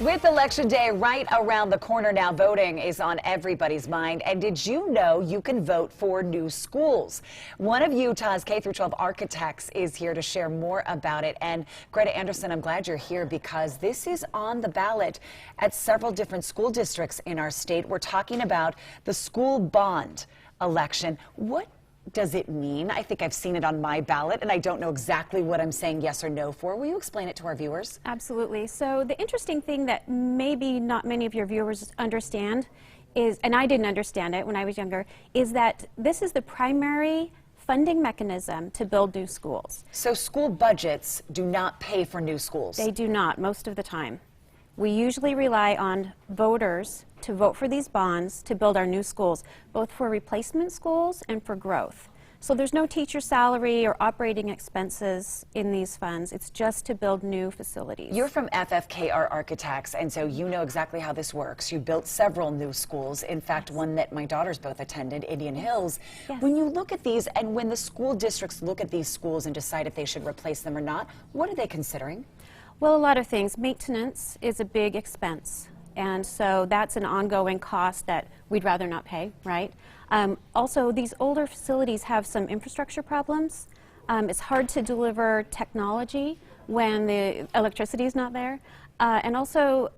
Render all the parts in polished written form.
With Election Day right around the corner now, voting is on everybody's mind. And did you know you can vote for new schools? One of Utah's K-12 architects is here to share more about it. And Greta Anderson, I'm glad you're here because this is on the ballot at several different school districts in our state. We're talking about the school bond election. What does it mean? I think I've seen it on my ballot, and I don't know exactly what I'm saying yes or no for. Will you explain it to our viewers? Absolutely. So the interesting thing that maybe not many of your viewers understand is, and I didn't understand it when I was younger, is that this is the primary funding mechanism to build new schools. So school budgets do not pay for new schools? They do not, most of the time. We usually rely on voters to vote for these bonds to build our new schools, both for replacement schools and for growth. So there's no teacher salary or operating expenses in these funds. It's just to build new facilities. You're from FFKR Architects, and so you know exactly how this works. You built several new schools. In fact, one that my daughters both attended, Indian Hills. Yes. When you look at these, and when the school districts look at these schools and decide if they should replace them or not, what are they considering? Well, a lot of things. Maintenance is a big expense, and so that's an ongoing cost that we'd rather not pay, right? Also, these older facilities have some infrastructure problems. It's hard to deliver technology when the electricity is not there. And also,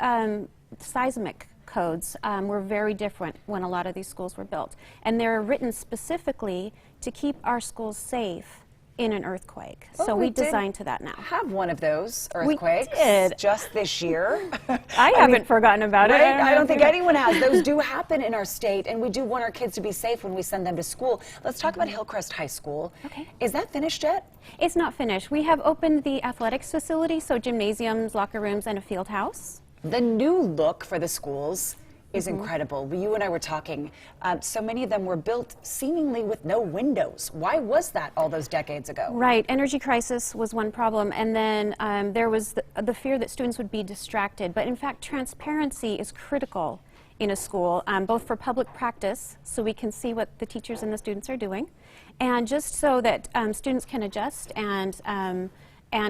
seismic codes were very different when a lot of these schools were built. And they're written specifically to keep our schools safe in an earthquake. So we designed to that now. Have one of those earthquakes we did. Just this year. I haven't forgotten about it. I don't think anyone has. Those do happen in our state, and we do want our kids to be safe when we send them to school. Let's talk about Hillcrest High School. Okay. Is that finished yet? It's not finished. We have opened the athletics facility, so gymnasiums, locker rooms, and a field house. The new look for the schools is incredible. You and I were talking. So many of them were built seemingly with no windows. Why was that all those decades ago? Right. Energy crisis was one problem, and then there was the fear that students would be distracted. But in fact, transparency is critical in a school, both for public practice, so we can see what the teachers and the students are doing, and just so that students can adjust, and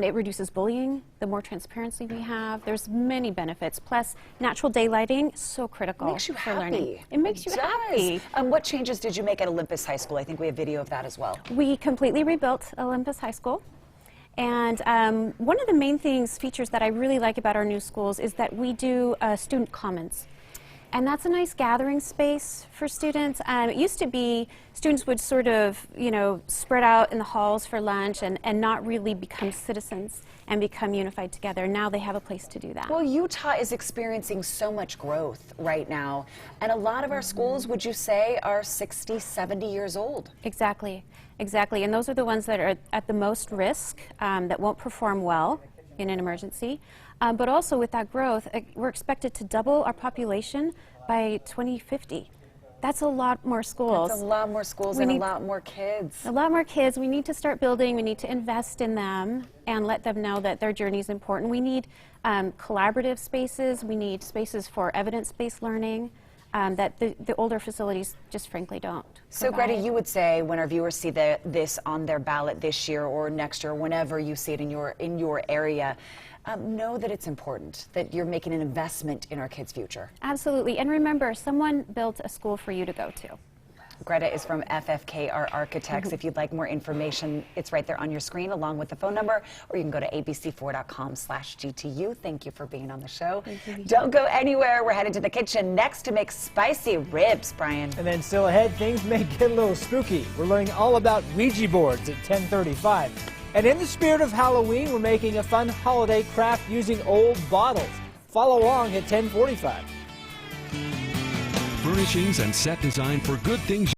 it reduces bullying. The more transparency we have, there's many benefits. Plus, natural daylighting, so critical for learning. It makes you happy. What changes did you make at Olympus High School? I think we have video of that as well. We completely rebuilt Olympus High School. And one of the main features that I really like about our new schools is that we do student commons. And that's a nice gathering space for students. It used to be students would sort of, spread out in the halls for lunch and not really become citizens and become unified together. Now they have a place to do that. Well, Utah is experiencing so much growth right now. And a lot of our schools, would you say, are 60, 70 years old? Exactly, exactly. And those are the ones that are at the most risk, that won't perform well in an emergency. But also with that growth, we're expected to double our population by 2050. That's a lot more schools. That's a lot more schools and a lot more kids. A lot more kids. We need to start building. We need to invest in them and let them know that their journey is important. We need collaborative spaces. We need spaces for evidence-based learning that the older facilities just frankly don't. So Greta, you would say when our viewers see this on their ballot this year or next year, whenever you see it in your area, know that it's important, that you're making an investment in our kids' future. Absolutely. And remember, someone built a school for you to go to. Greta is from FFKR Architects. If you'd like more information, it's right there on your screen along with the phone number, or you can go to abc4.com/GTU. Thank you for being on the show. Don't go anywhere. We're headed to the kitchen next to make spicy ribs, Brian. And then still ahead, things may get a little spooky. We're learning all about Ouija boards at 10:35. And in the spirit of Halloween, we're making a fun holiday craft using old bottles. Follow along at 10:45. Furnishings and set design for good things.